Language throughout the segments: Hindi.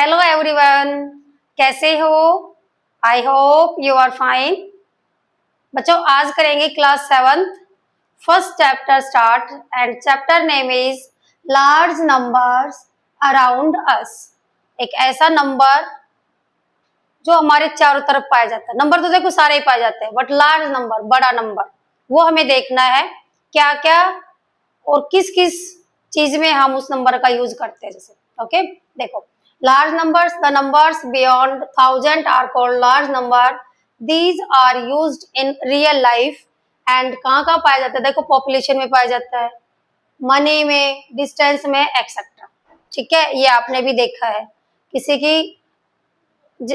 हेलो एवरीवन, कैसे हो? I hope you are fine. बच्चों, आज करेंगे class 7 first chapter start and chapter name is large numbers around us. एक ऐसा नंबर जो हमारे चारों तरफ पाया जाता है। नंबर तो देखो सारे ही पाए जाते हैं, बट लार्ज नंबर, बड़ा नंबर, वो हमें देखना है क्या क्या और किस किस चीज में हम उस नंबर का यूज करते हैं। जैसे ओके, देखो large numbers, the numbers beyond 1000 are called large number. These are used in real life and कहाँ कहाँ पाया जाता है? देखो पॉपुलेशन में पाया जाता है, मनी में, डिस्टेंस में, एक्सेट्रा। ठीक है, ये आपने भी देखा है। किसी की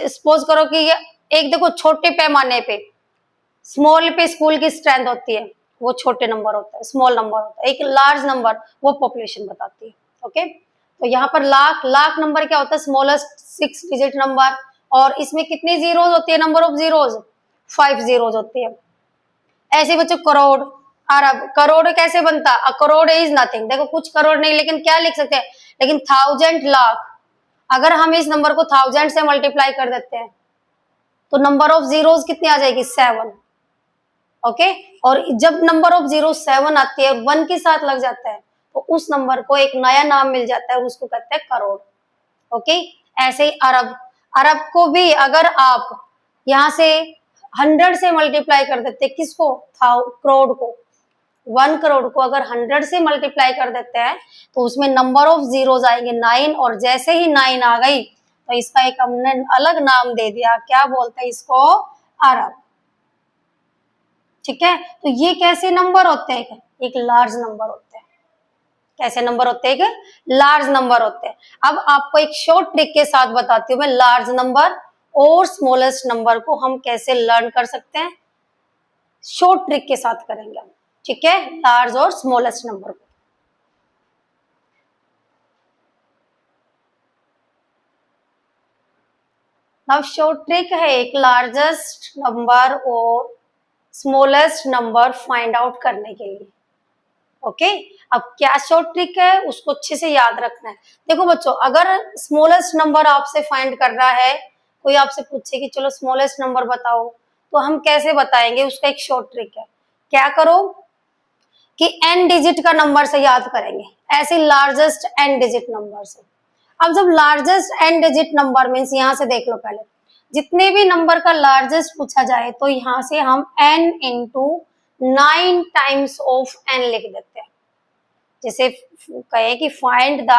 सपोज करो कि ये एक देखो छोटे पैमाने पे, स्मॉल पे स्कूल की स्ट्रेंथ होती है, वो छोटे नंबर होता है, स्मॉल नंबर होता है। एक लार्ज नंबर वो पॉपुलेशन बताती है। ओके, तो यहाँ पर लाख नंबर क्या होता है? Smallest 6 digit number. और इसमें कितनी जीरोज होती है? नंबर ऑफ जीरोज 5 जीरोज होती है। ऐसे बच्चों करोड़, अरब, करोड़ कैसे बनता? अ करोड़ इज नथिंग। देखो कुछ करोड़ नहीं, लेकिन क्या लिख सकते हैं? लेकिन 1000 लाख, अगर हम इस नंबर को 1000 से मल्टीप्लाई कर देते हैं तो नंबर ऑफ जीरोज कितनी आ जाएगी? 7। ओके, और जब नंबर ऑफ जीरो 7 आती है, 1 के साथ लग जाता है, तो उस नंबर को एक नया नाम मिल जाता है, उसको कहते हैं करोड़। ओके, ऐसे ही अरब, अरब को भी अगर आप यहाँ से 100 से मल्टीप्लाई कर देते, किसको? करोड़ को। 1 करोड़ को अगर 100 से मल्टीप्लाई कर देते हैं तो उसमें नंबर ऑफ जीरोज आएंगे 9, और जैसे ही 9 आ गई तो इसका एक हमने अलग नाम दे दिया। क्या बोलते हैं इसको? अरब। ठीक है, तो ये कैसे नंबर होते हैं? एक लार्ज नंबर होते हैं। कैसे नंबर होते हैं? लार्ज नंबर होते हैं। अब आपको एक शॉर्ट ट्रिक के साथ बताती हूँ मैं, लार्ज नंबर और स्मॉलेस्ट नंबर को हम कैसे लर्न कर सकते हैं। शॉर्ट ट्रिक के साथ करेंगे हम। ठीक है, लार्ज और स्मॉलेस्ट नंबर को। अब शॉर्ट ट्रिक है एक लार्जेस्ट नंबर और स्मॉलेस्ट नंबर फाइंड आउट करने के लिए। ओके, अब क्या शॉर्ट ट्रिक है उसको अच्छे से याद रखना है। देखो बच्चों, अगर स्मॉलेस्ट नंबर आपसे फाइंड कर रहा है, कोई आपसे पूछे कि चलो स्मॉलेस्ट नंबर बताओ, तो हम कैसे बताएंगे? उसका एक शॉर्ट ट्रिक है। क्या करो कि n डिजिट का नंबर से याद करेंगे, ऐसे लार्जेस्ट n डिजिट नंबर से। अब जब largest n digit number means, यहाँ से देख लो पहले, जितने भी नंबर का लार्जेस्ट पूछा जाए तो यहाँ से हम n into 9 times of n लिख देते हैं। जैसे कहे कि find the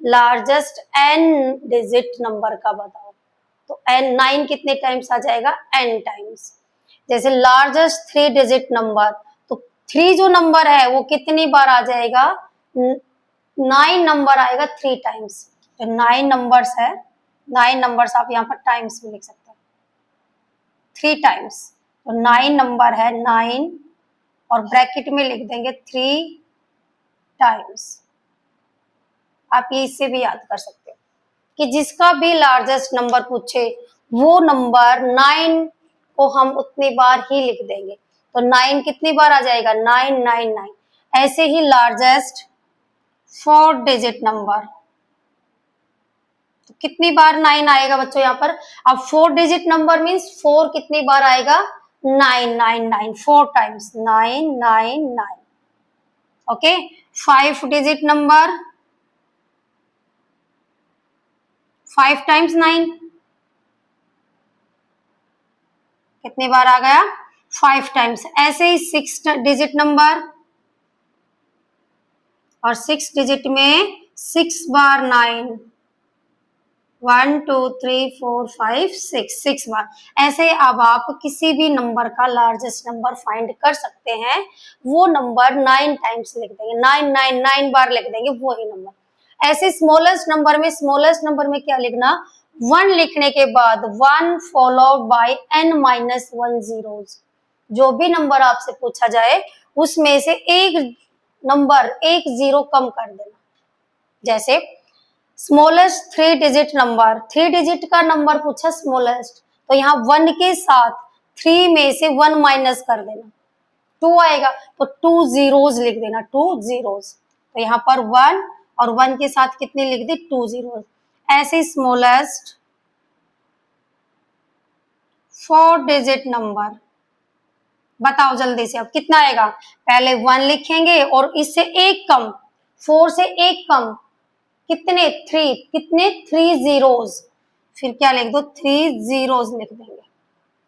largest n digit number का बताओ, तो n 9 कितने टाइम्स आ जाएगा? n times. जैसे लार्जेस्ट 3 डिजिट नंबर, तो 3 जो नंबर है वो कितनी बार आ जाएगा? 9 नंबर आएगा 3 टाइम्स। जो 9 नंबर्स है, 9 नंबर्स आप यहाँ पर टाइम्स में लिख सकते हैं, 3 टाइम्स। तो 9 नंबर है 9, और ब्रैकेट में लिख देंगे 3 टाइम्स। आप ये इससे भी याद कर सकते हो कि जिसका भी लार्जेस्ट नंबर पूछे वो नंबर 9 को हम उतनी बार ही लिख देंगे। तो 9 कितनी बार आ जाएगा? 999। ऐसे ही लार्जेस्ट 4 डिजिट नंबर, तो कितनी बार 9 आएगा बच्चों यहाँ पर? अब 4 डिजिट नंबर मीन्स 4 कितनी बार आएगा? 999, 4 times 999। Okay, 5 digit number, 5 times 9 कितनी बार आ गया? 5 टाइम्स। ऐसे ही 6 डिजिट नंबर, और 6 डिजिट में 6 बार 9, 1 2 3 4 5 6 बार। ऐसे अब आप किसी भी नंबर का लार्जेस्ट नंबर फाइंड कर सकते हैं, वो नंबर 9 टाइम्स लिख देंगे, 999 बार लिख देंगे वही नंबर। ऐसे स्मॉलेस्ट नंबर में क्या लिखना? 1 लिखने के बाद 1 followed by n minus 1 zeros. जो भी नंबर आपसे पूछा जाए उसमें से एक नंबर, एक जीरो कम कर देना। जैसे स्मॉलेस्ट 3 डिजिट नंबर, 3 डिजिट का नंबर पूछा स्मॉलेस्ट, तो यहाँ 1 के साथ 3 में से 1 माइनस कर देना, 2 आएगा, तो 2 जीरोज लिख देना, 2 जीरोज। तो यहाँ पर 1 और 1 के साथ कितनी लिख दी? 2 जीरोज। ऐसे स्मॉलेस्ट 4 डिजिट नंबर। बताओ जल्दी से अब कितना आएगा। पहले 1 लिखेंगे और इससे एक कम, 4 से एक कम कितने 3, कितने 3 जीरोस, फिर क्या लिख दो 3 जीरोस लिख देंगे।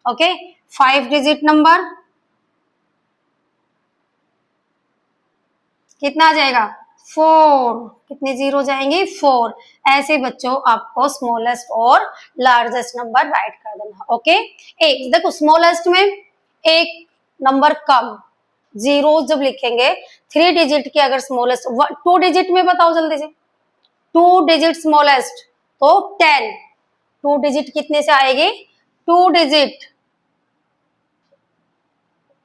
ओके 5 डिजिट नंबर कितना आ जाएगा 4, कितने जीरो जाएंगे 4। ऐसे बच्चों आपको स्मॉलेस्ट और लार्जेस्ट नंबर राइट कर देना। ओके एक देखो स्मॉलेस्ट में एक नंबर कम, जीरो जब लिखेंगे 3 डिजिट की, अगर स्मॉलेस्ट 2 डिजिट में बताओ जल्दी से 2 डिजिट स्मॉलेस्ट तो 10, 2 डिजिट कितने से आएगी 2 डिजिट,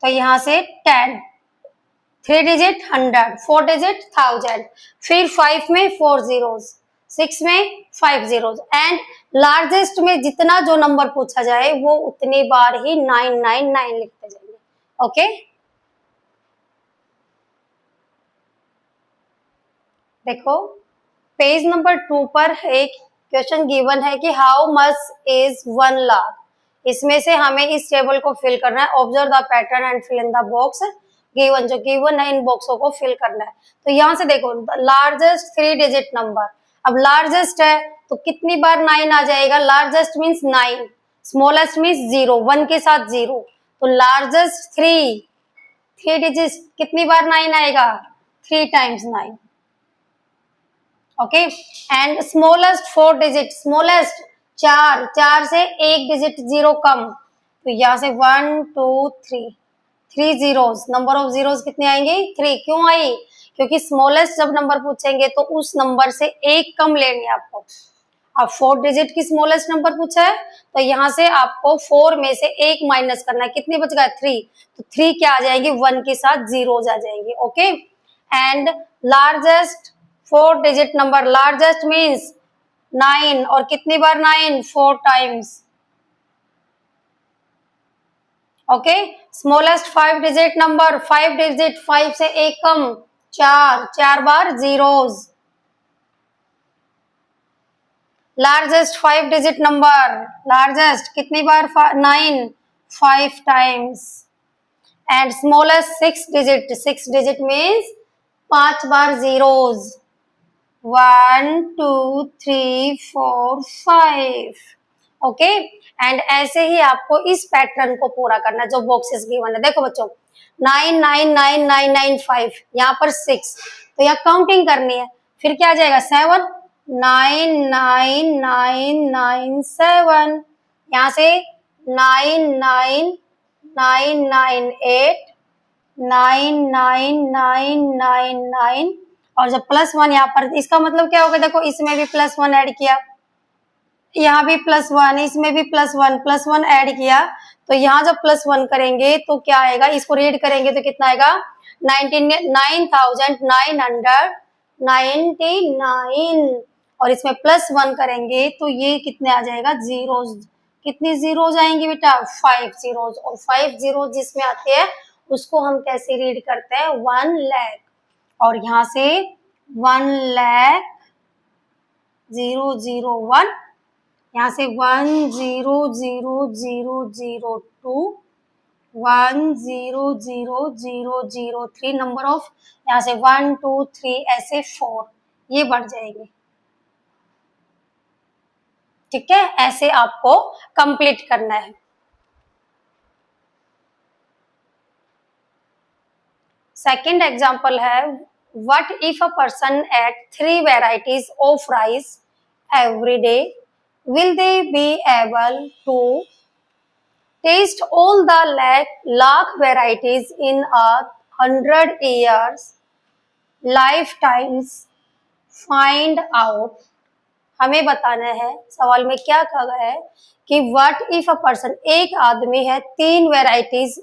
तो यहां से 10, 3 डिजिट 100, 4 डिजिट 1000, फिर 5 में 4 जीरोस, 6 में 5 जीरोस एंड लार्जेस्ट में जितना जो नंबर पूछा जाए वो उतनी बार ही 999 लिखते जाएंगे। ओके देखो पेज नंबर 2 पर एक क्वेश्चन गिवन है कि हाउ मच इज 1 लाख। इसमें से हमें इस टेबल को फिल करना है। Observe the pattern and fill in the box given, जो गिवन है इन बॉक्सों को फिल करना है। तो यहाँ से देखो लार्जेस्ट 3 डिजिट नंबर, अब लार्जेस्ट है तो कितनी बार 9 आ जाएगा, लार्जेस्ट मीन्स 9, स्मॉलेस्ट मीन्स 0, 1 के साथ 0, तो लार्जेस्ट 3 डिजिट कितनी बार 9 आएगा 3 times 9। Okay and smallest 4 digit, smallest 4 से एक डिजिट 0 कम, तो यहाँ से 1 2 3 जीरोस, नंबर ऑफ जीरोस कितने आएंगे 3। क्यों आई, क्योंकि स्मॉलेस्ट जब नंबर पूछेंगे तो उस नंबर से एक कम लेंगे आपको। अब 4 डिजिट की स्मॉलेस्ट नंबर पूछा है तो यहाँ से आपको 4 में से एक माइनस करना है, कितने बच गए 3, तो 3 क्या आ जाएंगे 1 के साथ जीरोज आ जाएंगे। Okay and largest 4 digit number, largest means 9 और कितनी बार 9 4 times. Okay smallest 5 digit number, 5 digit 5 से एक कम 4 बार zeros. Largest 5 digit number, largest कितनी बार 9 5 times and smallest 6 digit means 5 बार जीरोज 1 2 3 4 5। ओके एंड ऐसे ही आपको इस पैटर्न को पूरा करना है जो बॉक्सेस गिवन है। देखो बच्चों 9 9 9 9 9 5, यहाँ पर 6, तो यहाँ काउंटिंग करनी है, फिर क्या आ जाएगा 7 9 9 9 9 7, यहाँ से 9 9 9 9 8 9 9 9 9 9 और जब +1 यहाँ पर, इसका मतलब क्या होगा, देखो इसमें भी +1 ऐड किया, यहाँ भी +1, इसमें भी +1 ऐड किया, तो यहाँ जब +1 करेंगे तो क्या आएगा, इसको रीड करेंगे तो कितना आएगा 99,999 और इसमें +1 करेंगे तो ये कितने आ जाएगा जीरोज, कितनी जीरोज आएंगे बेटा 5 जीरोज, और 5 जीरोज जिसमें आते हैं उसको हम कैसे रीड करते हैं 1 लाख, और यहाँ से 1 लाख 001, यहाँ से 1000002 1000003 नंबर ऑफ, यहाँ से 1 2 3 ऐसे 4 ये बढ़ जाएंगे। ठीक है ऐसे आपको कंप्लीट करना है। सेकंड एग्जांपल है what if a person at 3 varieties of rice every day, will they be able to taste all the lakh varieties in 100 years lifetimes? Find out। हमें बताना है, सवाल में क्या कहा गया है कि व्हाट इफ अ पर्सन, एक आदमी है 3 वेराइटीज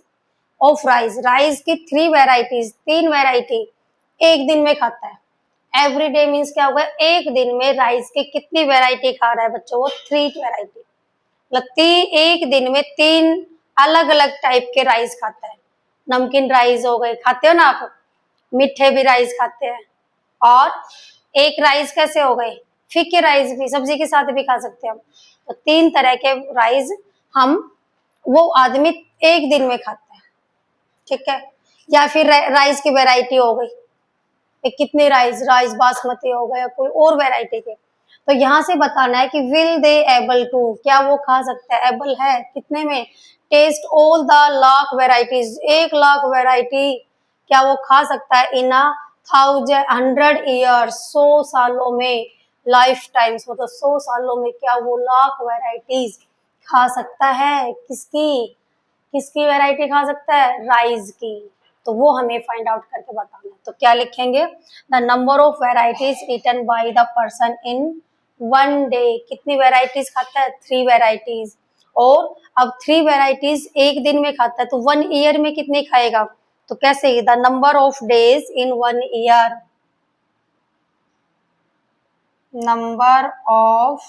ऑफ राइस, राइस की 3 वेराइटीज, 3 वेराइटी एक दिन में खाता है। एवरी डे मीन्स क्या होगा, एक दिन में राइस की कितनी वेराइटी खा रहा है बच्चों, वो 3 वेराइटी, मतलब एक दिन में 3 अलग अलग टाइप के राइस खाता है। नमकीन राइस हो गए, खाते हो ना आप, मीठे भी राइस खाते हैं, और एक राइस कैसे हो गए फीके राइस भी सब्जी के साथ भी खा सकते हैं हम। तो 3 तरह के राइस हम वो आदमी एक दिन में खाता है, ठीक है। या फिर राइस की वैरायटी हो गई, कितने राइस बासमती हो गया, कोई और वैरायटी के। तो यहाँ से बताना है कि विल दे एबल टू, क्या वो खा सकता है, एबल है कितने में, test all the lakh varieties, 1,00,000 variety क्या वो खा सकता है इन 100 ईयर्स, 100 सालों में, लाइफ टाइम्स मतलब 100 सालों में क्या वो लाख वैरायटीज खा सकता है, किसकी वैरायटी खा सकता है, राइस की। तो वो हमें फाइंड आउट करके बताना है। तो क्या लिखेंगे, the number of varieties eaten by the person in 1 day, कितनी वेराइटीज खाता है, 3 वेराइटीज। और अब 3 वेराइटीज एक दिन में खाता है तो 1 ईयर में कितनी खाएगा, तो कैसे, the number of days in 1 year, number of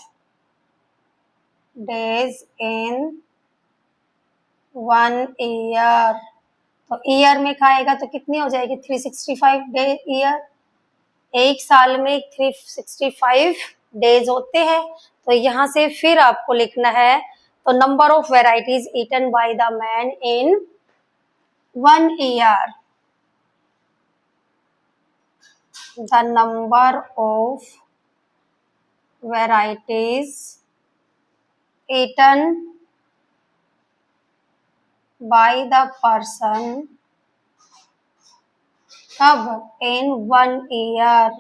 days in 1 year. तो ईयर में खाएगा तो कितनी हो जाएगी, 365 डे ईयर, एक साल में 365 डेज होते हैं। तो यहाँ से फिर आपको लिखना है, तो number of varieties eaten by the man in 1 year, the number of varieties eaten by the person कब, इन 1 ईयर,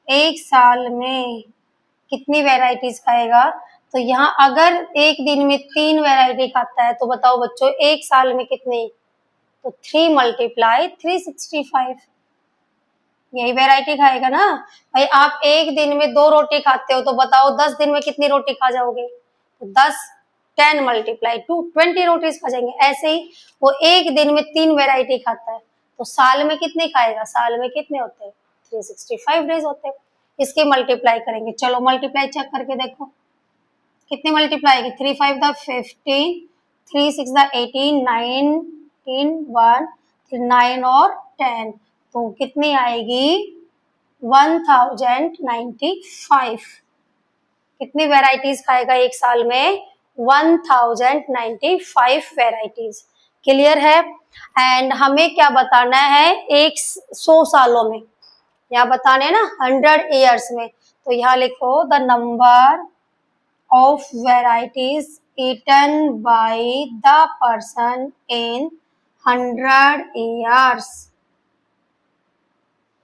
एक साल में कितनी वेराइटीज खाएगा। तो यहाँ अगर एक दिन में 3 वेराइटी खाता है तो बताओ बच्चों एक साल में कितनी, तो 3 मल्टीप्लाई 365, यही वेराइटी खाएगा ना भाई। आप एक दिन में 2 रोटी खाते हो तो बताओ 10 दिन में कितनी रोटी खा जाओगे, तो 10 मल्टीप्लाई 2 20 रोटीज खा जाएंगे। ऐसे ही वो एक दिन में 3 वेराइटी खाता है तो साल में कितने खाएगा, साल में कितने होते हैं, 365 डेज होते हैं। इसके मल्टीप्लाई करेंगे, चलो मल्टीप्लाई चेक करके देखो कितने मल्टीप्लाई आएगी, 3 5 द 15, 3 6 द 18, 19 1, फिर 9 और 10, तो कितनी आएगी 1095। कितनी वेराइटीज खाएगा एक साल में, 1095 वेराइटीज। क्लियर है। एंड हमें क्या बताना है, 100 सालों में, यहाँ बताने हैं ना 100 ईयर्स में, तो यहाँ लिखो the number of varieties eaten by the person in 100 years,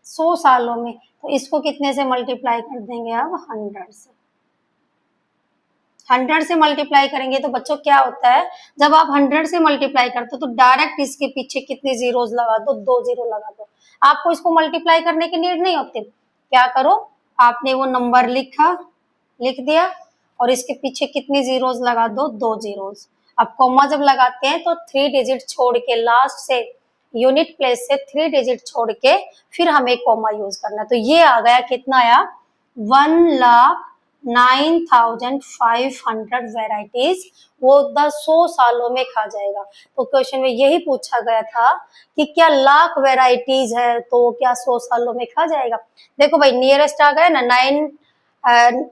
100 सालों में। तो इसको कितने से मल्टीप्लाई कर देंगे अब, 100 से। 100 से मल्टीप्लाई करेंगे तो बच्चों क्या होता है, जब आप 100 से मल्टीप्लाई करते हो तो डायरेक्ट इसके पीछे कितने जीरोस लगा दो, 2 जीरो लगा दो। आपको इसको मल्टीप्लाई करने की नीड नहीं होती। क्या करो, आपने वो नंबर लिख दिया और इसके पीछे कितनी जीरोस लगा दो, 2 जीरोस। अब कॉमा जब लगाते हैं तो 3 डिजिट छोड़ के, लास्ट से यूनिट प्लेस से 3 डिजिट छोड़ के फिर हमें कॉमा यूज करना। तो ये आ गया, कितना आया, 1,09,500 वेराइटीज वो 100 सालों में खा जाएगा। तो क्वेश्चन में यही पूछा गया था कि क्या लाख वेराइटीज है तो क्या 100 सालों में खा जाएगा। देखो भाई नियरेस्ट आ गया ना,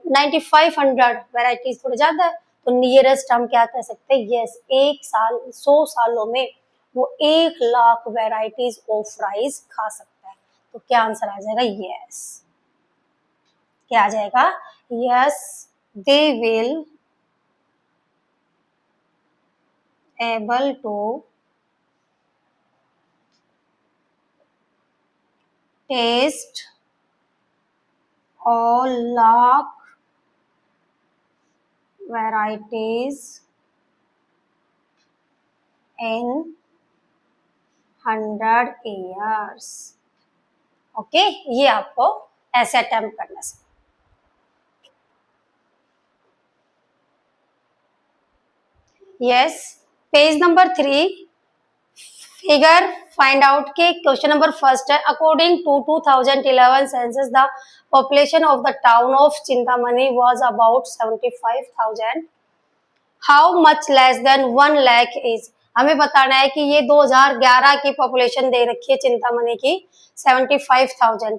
9,500 वेराइटीज थोड़ी ज्यादा है, तो नियरेस्ट हम क्या कह सकते हैं, यस, एक साल 100 सालों में वो 1,00,000 वेराइटीज ऑफ राइस खा सकता है। तो क्या आंसर आ जाएगा, यस। क्या आ जाएगा, yes, they will able to test all lakh varieties in 100 years। Okay, ये आपको ऐसे अटेम्प्ट करना है। Yes, page number 3 figure find out के क्वेश्चन नंबर फर्स्ट है, according to 2011 census the population of the town of Chintamani was about 75,000, how much less than 1 lakh is. हमें बताना है कि ये 2011 की पॉपुलेशन दे रखी है चिंतामणि की 75,000,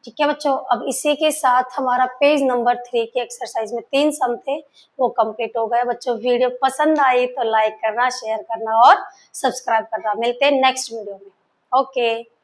ठीक है बच्चों, अब इसी के साथ हमारा पेज नंबर 3 की एक्सरसाइज में 3 सम थे वो कंप्लीट हो गए। बच्चों वीडियो पसंद आई तो लाइक करना, शेयर करना और सब्सक्राइब करना। मिलते हैं नेक्स्ट वीडियो में। ओके।